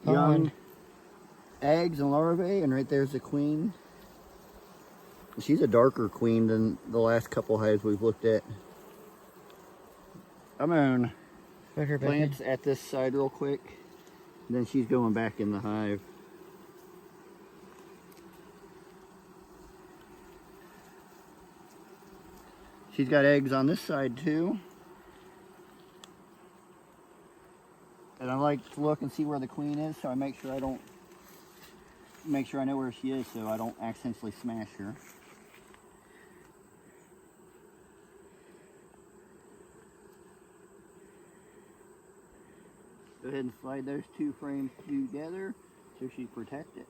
young eggs and larvae, and right there's the queen. She's a darker queen than the last couple hives we've looked at. I'm going to glance at this side real quick, and then she's going back in the hive. She's got eggs on this side too. And I like to look and see where the queen is, so I make sure I know where she is so I don't accidentally smash her. Go ahead and slide those two frames together so she's protected.